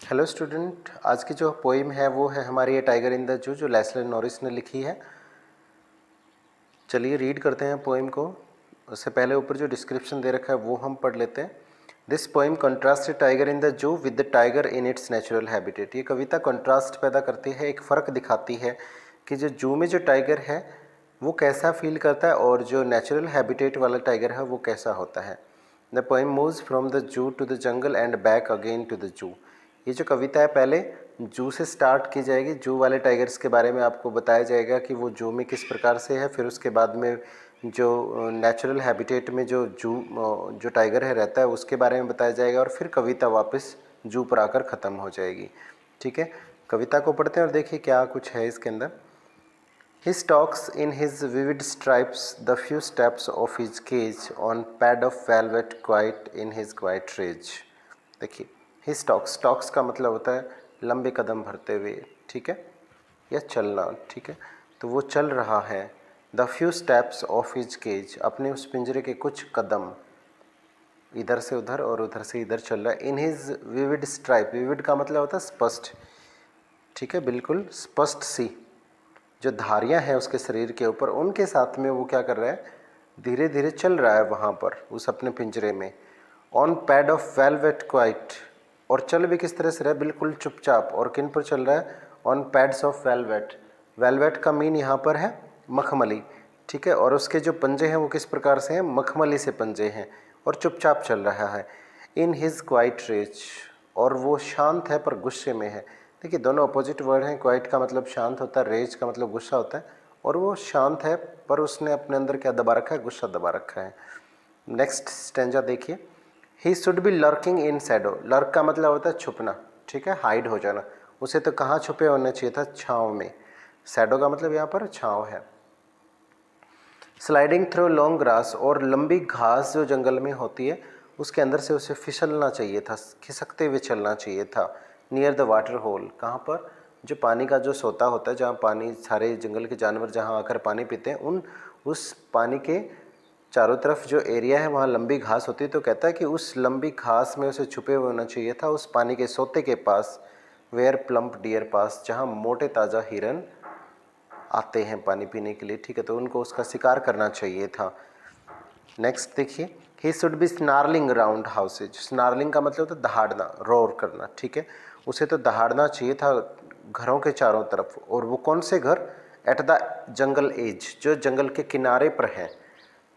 Hello student, आज की जो पोइम है वो है हमारी ए टाइगर इन द जू, जो लेस्ले नॉरिस ने लिखी है। चलिए रीड करते हैं पोइम को। उससे पहले ऊपर जो डिस्क्रिप्शन दे रखा है वो हम पढ़ लेते हैं। This poem contrast tiger in the zoo with the tiger in its natural habitat. ये कविता कंट्रास्ट पैदा करती है, एक फ़र्क दिखाती है कि जो जू में जो टाइगर है वो कैसा फील करता है और जो नेचुरल हैबिटेट वाला टाइगर है वो कैसा होता है। The poem moves from the zoo to the jungle and back again to the zoo. ये जो कविता है पहले जू से स्टार्ट की जाएगी, जू वाले टाइगर्स के बारे में आपको बताया जाएगा कि वो जू में किस प्रकार से है। फिर उसके बाद में जो नेचुरल हैबिटेट में जो टाइगर है रहता है उसके बारे में बताया जाएगा और फिर कविता वापस जू पर आकर ख़त्म हो जाएगी। ठीक है, कविता को पढ़ते हैं और देखिए क्या कुछ है इसके अंदर। He stalks in his vivid stripes the few steps of his cage on pad of velvet quiet in his quiet rage। देखिए, he stalks का मतलब होता है लंबे कदम भरते हुए, ठीक है, या चलना, ठीक है। तो वो चल रहा है the few steps of his cage, अपने उस पिंजरे के कुछ कदम इधर से उधर और उधर से इधर चल रहा है। in his vivid stripe, vivid का मतलब होता है स्पष्ट, ठीक है, बिल्कुल स्पष्ट सी जो धारियां हैं उसके शरीर के ऊपर, उनके साथ में वो क्या कर रहा है, धीरे धीरे चल रहा है वहाँ पर उस अपने पिंजरे में। On pad of velvet quite, और चल भी किस तरह से रहा है, बिल्कुल चुपचाप। और किन पर चल रहा है, on pads of velvet. Velvet का मीन यहाँ पर है मखमली, ठीक है, और उसके जो पंजे हैं वो किस प्रकार से हैं, मखमली से पंजे हैं, और चुपचाप चल रहा है। इन हिज क्वाइट रेज, और वो शांत है पर गुस्से में है। देखिए दोनों अपोजिट वर्ड हैं, क्वाइट का मतलब शांत होता है, रेज का मतलब गुस्सा होता है, और वो शांत है पर उसने अपने अंदर क्या दबा रखा है, गुस्सा दबा रखा है। नेक्स्ट स्टेंजा देखिए। He should be lurking in Shadow. Lurk का मतलब होता है छुपना, ठीक है, हाइड हो जाना। उसे तो कहाँ छुपे होना चाहिए था, छाँव में। शैडो का मतलब यहाँ पर छाँव है। स्लाइडिंग थ्रू लॉन्ग ग्रास, और लंबी घास जो जंगल में होती है उसके अंदर से उसे फिसलना चाहिए था, खिसकते हुए चलना चाहिए था। नियर द वाटर होल, कहाँ पर, जो पानी का जो सोता होता है, जहाँ पानी सारे जंगल के जानवर जहाँ आकर पानी पीते हैं, उस पानी के चारों तरफ जो एरिया है वहाँ लंबी घास होती है। तो कहता है कि उस लंबी घास में उसे छुपे हुए होना चाहिए था, उस पानी के सोते के पास। वेयर प्लम्प डियर पास, जहाँ मोटे ताज़ा हिरन आते हैं पानी पीने के लिए, ठीक है, तो उनको उसका शिकार करना चाहिए था। नेक्स्ट देखिए। He should be snarling round houses. Snarling का मतलब होता है दहाड़ना, रोर करना, ठीक है, उसे तो दहाड़ना चाहिए था घरों के चारों तरफ। और वो कौन से घर, एट द जंगल एज, जो जंगल के किनारे पर हैं,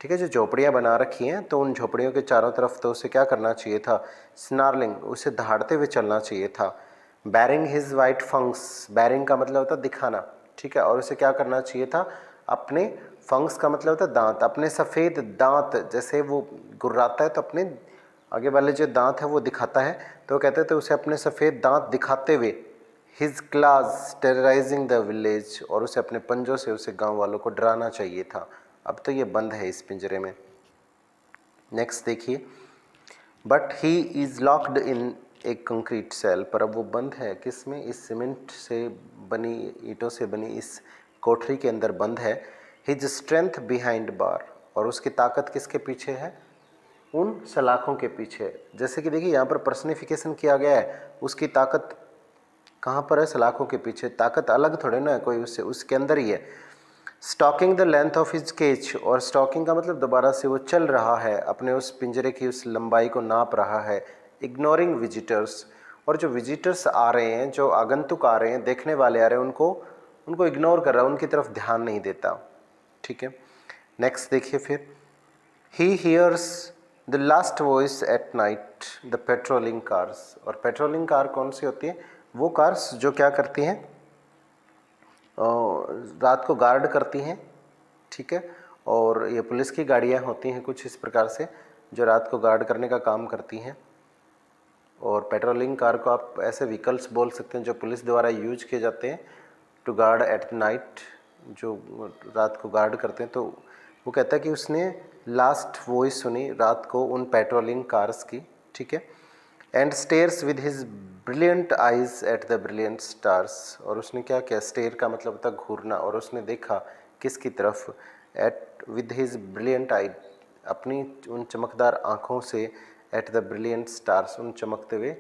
ठीक है, जो झोपड़ियाँ बना रखी हैं, तो उन झोपड़ियों के चारों तरफ तो उसे क्या करना चाहिए था, स्नार्लिंग, उसे दहाड़ते हुए चलना चाहिए था। बैरिंग हिज वाइट फंक्स, बैरिंग का मतलब होता है दिखाना, ठीक है, और उसे क्या करना चाहिए था, अपने फंक्स का मतलब होता है दांत, अपने सफ़ेद दांत, जैसे वो गुर्राता है तो अपने आगे वाले जो दांत है वो दिखाता है, तो कहते थे उसे अपने सफ़ेद दांत दिखाते हुए, his class terrorising the village, और उसे अपने पंजों से उसे गांव वालों को डराना चाहिए था। अब तो ये बंद है इस पिंजरे में। नेक्स्ट देखिए। But he is locked in a concrete cell, पर अब वो बंद है किस में, इस सीमेंट से बनी, ईंटों से बनी इस कोठरी के अंदर बंद है। हिज स्ट्रेंथ बिहाइंड बार, और उसकी ताकत किसके पीछे है, उन सलाखों के पीछे। जैसे कि देखिए यहाँ पर पर्सनिफिकेशन किया गया है, उसकी ताकत कहाँ पर है, सलाखों के पीछे। ताकत अलग थोड़े ना है कोई, उससे उसके अंदर ही है। Stalking the length of his cage, और स्टॉकिंग का मतलब दोबारा से वो चल रहा है, अपने उस पिंजरे की उस लंबाई को नाप रहा है। इग्नोरिंग विजिटर्स, और जो विजिटर्स आ रहे हैं, जो आगंतुक आ रहे हैं, देखने वाले आ रहे हैं, उनको इग्नोर कर रहा है, उनकी तरफ ध्यान नहीं देता, ठीक है। नेक्स्ट देखिए फिर। He hears the last voice at night the patrolling cars, और पेट्रोलिंग कार कौन सी होती है, वो कार्स जो क्या करती हैं, रात को गार्ड करती हैं, ठीक है, और ये पुलिस की गाड़ियाँ होती हैं कुछ इस प्रकार से, जो रात को गार्ड करने का काम करती हैं। और पेट्रोलिंग कार को आप ऐसे व्हीकल्स बोल सकते हैं जो पुलिस द्वारा यूज किए जाते हैं टू गार्ड एट नाइट, जो रात को गार्ड करते हैं। तो वो कहता है कि उसने लास्ट वॉइस सुनी रात को उन पेट्रोलिंग कार्स की, ठीक है। And stairs with his brilliant eyes at the brilliant stars, और उसने क्या किया, स्टेयर का मतलब होता है घूरना, और उसने देखा किसकी तरफ, at with his brilliant eye, अपनी उन चमकदार आँखों से, एट द ब्रिलियंट स्टार्स, उन चमकते हुए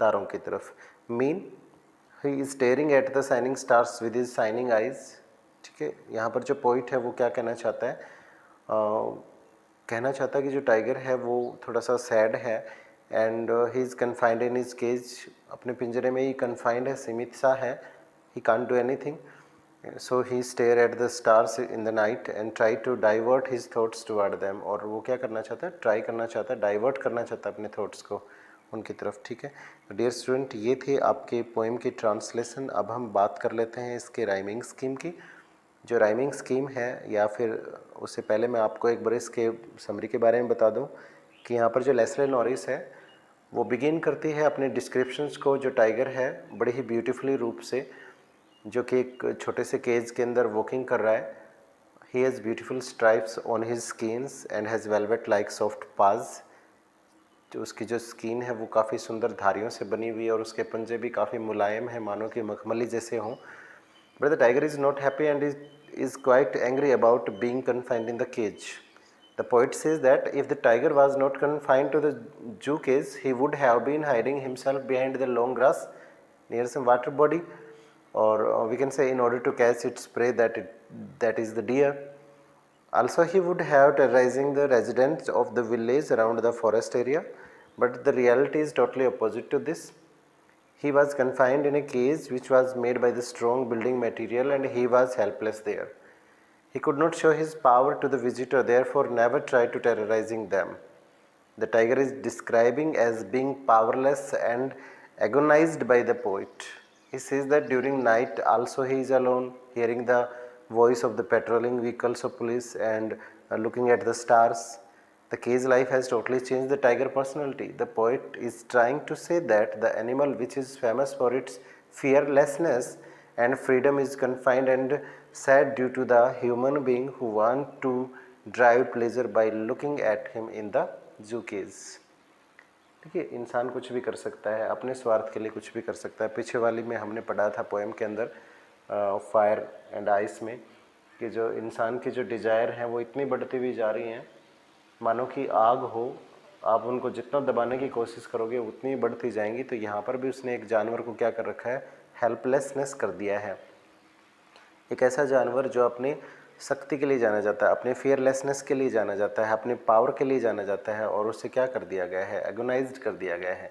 तारों की तरफ। Mean he is staring at the shining stars with his shining eyes. ठीक है, यहाँ पर जो पोइट है वो क्या कहना चाहता है, कहना चाहता है कि जो टाइगर है वो थोड़ा सा सैड है and he is confined in his cage, अपने पिंजरे में ही कन्फाइंड है, सीमित सा है, he can't do anything. So he stare at the stars in the night and try to divert his thoughts toward them. और वो क्या करना चाहता है, ट्राई करना चाहता है, डाइवर्ट करना चाहता है अपने थॉट्स को उनकी तरफ। ठीक है डियर स्टूडेंट, ये थे आपके पोएम की ट्रांसलेशन। अब हम बात कर लेते हैं इसके राइमिंग स्कीम की। जो राइमिंग स्कीम है, या फिर उससे पहले मैं आपको एक बार इसके समरी के बारे में बता दूं कि यहाँ पर जो लेस्ले नॉरिस है वो बिगिन करती है अपने डिस्क्रिप्शंस को, जो टाइगर है बड़े ही ब्यूटीफुली रूप से, जो कि एक छोटे से केज के अंदर वॉकिंग कर रहा है। He has beautiful stripes on his skins and has velvet like soft पाज। जो उसकी जो स्किन है वो काफ़ी सुंदर धारियों से बनी हुई है और उसके पंजे भी काफ़ी मुलायम है, मानो कि मखमली जैसे हों। But the tiger is not happy and is quite angry about being confined in the cage. The poet says that if the tiger was not confined to the zoo cage, he would have been hiding himself behind the long grass near some water body, or we can say in order to catch its prey, that is the deer. Also, he would have terrorizing the residents of the village around the forest area, but the reality is totally opposite to this. He was confined in a cage which was made by the strong building material and he was helpless there. He could not show his power to the visitor, therefore never tried to terrorizing them. The tiger is describing as being powerless and agonized by the poet. He says that during night also he is alone, hearing the voice of the patrolling vehicles of police and looking at the stars. The cage life has totally changed the tiger personality. The poet is trying to say that the animal, which is famous for its fearlessness and freedom, is confined and sad due to the human being who want to drive pleasure by looking at him in the zoo cage. देखिए, इंसान कुछ भी कर सकता है, अपने स्वार्थ के लिए कुछ भी कर सकता है। पीछे वाली में हमने पढ़ा था पोएम के अंदर फायर एंड आइस में कि जो इंसान की जो डिज़ायर हैं वो इतनी बढ़ती हुई जा रही हैं, मानो कि आग हो, आप उनको जितना दबाने की कोशिश करोगे उतनी बढ़ती जाएंगी। तो यहाँ पर भी उसने एक जानवर को क्या कर रखा है, हेल्पलेसनेस कर दिया है। एक ऐसा जानवर जो अपनी शक्ति के लिए जाना जाता है, अपने फियरलेसनेस के लिए जाना जाता है, अपने पावर के लिए जाना जाता है, और उसे क्या कर दिया गया है, एगोनाइज्ड कर दिया गया है,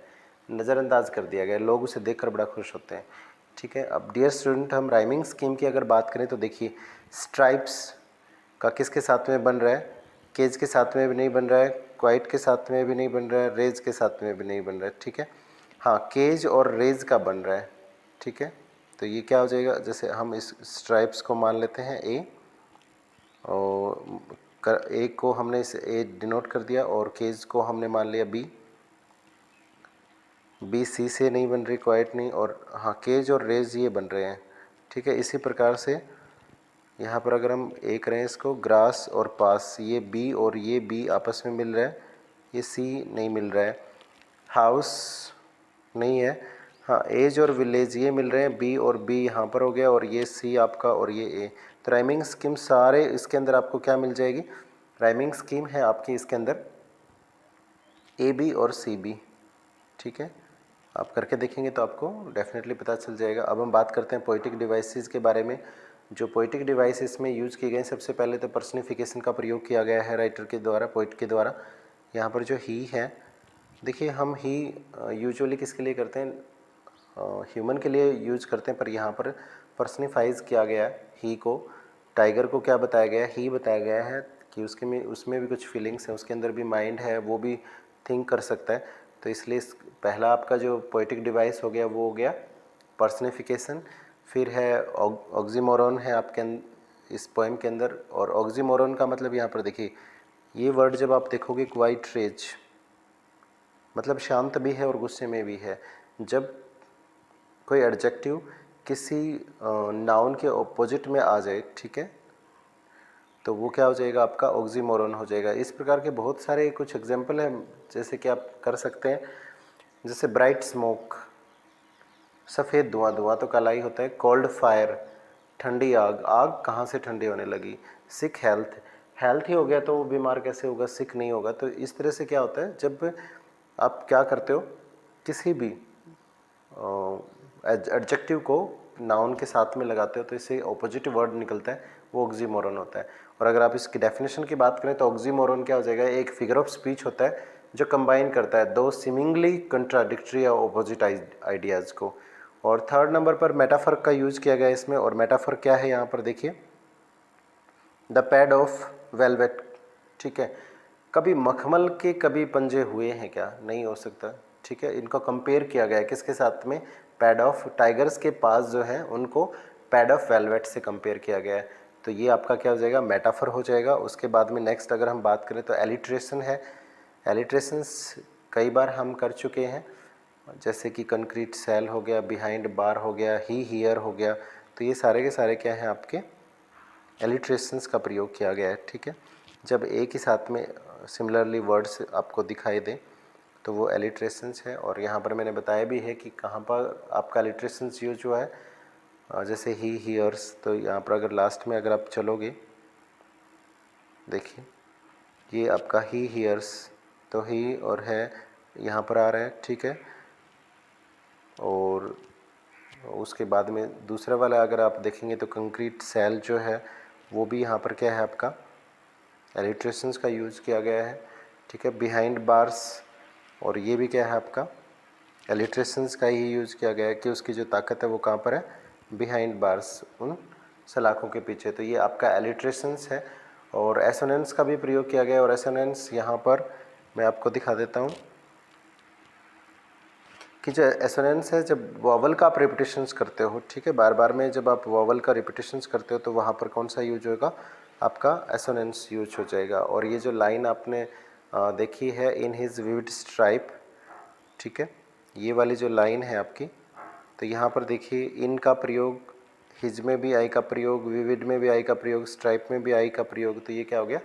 नज़रअंदाज कर दिया गया है। लोग उसे देखकर बड़ा खुश होते हैं। ठीक है, अब डियर स्टूडेंट, हम राइमिंग स्कीम की अगर बात करें तो देखिए, स्ट्राइप्स का किसके साथ में बन रहा है, केज के साथ में भी नहीं बन रहा है, क्वाइट के साथ में भी नहीं बन रहा है, रेज के साथ में भी नहीं बन रहा है। ठीक है, हाँ, केज और रेज का बन रहा है। ठीक है, तो ये क्या हो जाएगा, जैसे हम इस स्ट्राइप्स को मान लेते हैं ए, और ए को हमने इसे ए डिनोट कर दिया, और केज को हमने मान लिया बी। बी सी से नहीं बन रही, क्वाइट नहीं, और हाँ, केज और रेज ये बन रहे हैं। ठीक है, इसी प्रकार से यहाँ पर अगर हम ए करें इसको, ग्रास और पास, ये बी और ये बी आपस में मिल रहा है, ये सी नहीं मिल रहा है, हाउस नहीं है, हाँ, एज और विलेज ये मिल रहे हैं, बी और बी यहाँ पर हो गया, और ये सी आपका, और ये ए। तो राइमिंग स्कीम सारे इसके अंदर आपको क्या मिल जाएगी, राइमिंग स्कीम है आपकी इसके अंदर ए बी और सी बी। ठीक है, आप करके देखेंगे तो आपको डेफिनेटली पता चल जाएगा। अब हम बात करते हैं पोइटिक डिवाइसेस के बारे में। जो पोइटिक डिवाइसेस में यूज़ की गई, सबसे पहले तो पर्सनिफिकेशन का प्रयोग किया गया है राइटर के द्वारा, पोइट के द्वारा। यहाँ पर जो ही है, देखिए, हम ही यूजुअली किसके लिए करते हैं, ह्यूमन के लिए यूज करते हैं, पर यहाँ पर पर्सनिफाइज किया गया है ही को। टाइगर को क्या बताया गया है, ही बताया गया है कि उसमें भी कुछ फीलिंग्स हैं, उसके अंदर भी माइंड है, वो भी थिंक कर सकता है। तो इसलिए पहला आपका जो पोएटिक डिवाइस हो गया वो हो गया पर्सनिफिकेशन। फिर है ऑक्सीमोरॉन है आपके इस पोएम के अंदर, और ऑक्सीमोरॉन का मतलब यहाँ पर देखिए, ये वर्ड जब आप देखोगे, क्वाइट रेज मतलब शांत भी है और गुस्से में भी है। जब कोई एडजेक्टिव किसी नाउन के ऑपोजिट में आ जाए, ठीक है, तो वो क्या हो जाएगा, आपका ऑक्सीमोरॉन हो जाएगा। इस प्रकार के बहुत सारे कुछ एग्जाम्पल हैं, जैसे कि आप कर सकते हैं, जैसे ब्राइट स्मोक, सफ़ेद धुआं, धुआं तो काला ही होता है। कोल्ड फायर, ठंडी आग, आग कहाँ से ठंडी होने लगी। सिक हेल्थ, हेल्थ ही हो गया तो वो बीमार कैसे होगा, सिक नहीं होगा। तो इस तरह से क्या होता है, जब आप क्या करते हो, किसी भी एडजेक्टिव को नाउन के साथ में लगाते हो तो इससे ऑपोजिट वर्ड निकलता है, वो ऑक्सीमोरन होता है। और अगर आप इसकी डेफिनेशन की बात करें तो ऑक्सीमोरन क्या हो जाएगा, एक फिगर ऑफ स्पीच होता है जो कंबाइन करता है दो सीमिंगली कंट्राडिक्टरी या ऑपोजिट आइडियाज़ को। और थर्ड नंबर पर मेटाफर का यूज किया गया है इसमें, और मेटाफर क्या है यहाँ पर देखिए, द पैड ऑफ वेलवेट, ठीक है। कभी मखमल के कभी पंजे हुए हैं क्या, नहीं हो सकता, ठीक है। इनको कंपेयर किया गया है किसके साथ में, पैड ऑफ, टाइगर्स के पास जो है उनको पैड ऑफ वेलवेट से कंपेयर किया गया है। तो ये आपका क्या हो जाएगा, मेटाफर हो जाएगा। उसके बाद में नेक्स्ट अगर हम बात करें तो एलिट्रेशन है। एलिट्रेशंस कई बार हम कर चुके हैं, जैसे कि कंक्रीट सेल हो गया, बिहाइंड बार हो गया, ही हियर हो गया। तो ये सारे के सारे क्या हैं आपके एलिट्रेशंस का प्रयोग किया गया है, ठीक है। जब एक ही साथ में सिमिलरली वर्ड्स आपको दिखाई दे तो वो एलिट्रेशंस है। और यहाँ पर मैंने बताया भी है कि कहाँ पर आपका एलिट्रेशंस यूज हुआ है, जैसे ही हियर्स। तो यहाँ पर अगर लास्ट में अगर आप चलोगे, देखिए ये आपका ही हियर्स, तो ही और है यहाँ पर आ रहा है, ठीक है। और उसके बाद में दूसरा वाला अगर आप देखेंगे तो कंक्रीट सेल जो है वो भी यहाँ पर क्या है आपका एलिट्रेशंस का यूज़ किया गया है, ठीक है। बिहाइंड बार्स, और ये भी क्या है आपका एलिट्रेशंस का ही यूज़ किया गया है कि उसकी जो ताकत है वो कहाँ पर है, बिहाइंड बार्स, उन सलाखों के पीछे। तो ये आपका एलिट्रेशंस है। और एसोनेंस का भी प्रयोग किया गया है, और एसोनेंस यहाँ पर मैं आपको दिखा देता हूँ कि जो एसोनेंस है, जब वॉवल का आप रिपीटेशंस करते हो, ठीक है, बार बार में जब आप वॉवल का रिपीटेशंस करते हो तो वहाँ पर कौन सा यूज होगा, आपका एसोनेंस यूज हो जाएगा। और ये जो लाइन आपने देखी है, इन हिज विविड स्ट्राइप, ठीक है, ये वाली जो लाइन है आपकी, तो यहाँ पर देखिए इन का प्रयोग, हिज में भी आई का प्रयोग, विविड में भी आई का प्रयोग, स्ट्राइप में भी आई का प्रयोग, तो ये क्या हो गया,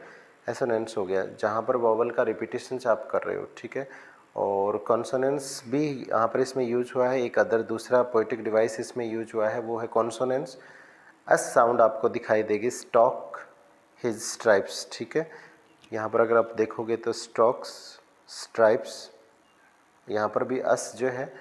एसोनेंस हो गया, जहाँ पर वॉवल का रिपीटेशंस आप कर रहे हो, ठीक है। और कॉन्सोनेंस भी यहाँ पर इसमें यूज हुआ है, एक अदर दूसरा पोएटिक डिवाइस इसमें यूज हुआ है, वो है कॉन्सोनेंस। एस साउंड आपको दिखाई देगी, स्टॉक हिज स्ट्राइप्स, ठीक है। यहाँ पर अगर आप देखोगे तो स्टॉक्स, स्ट्राइप्स, यहाँ पर भी अस जो है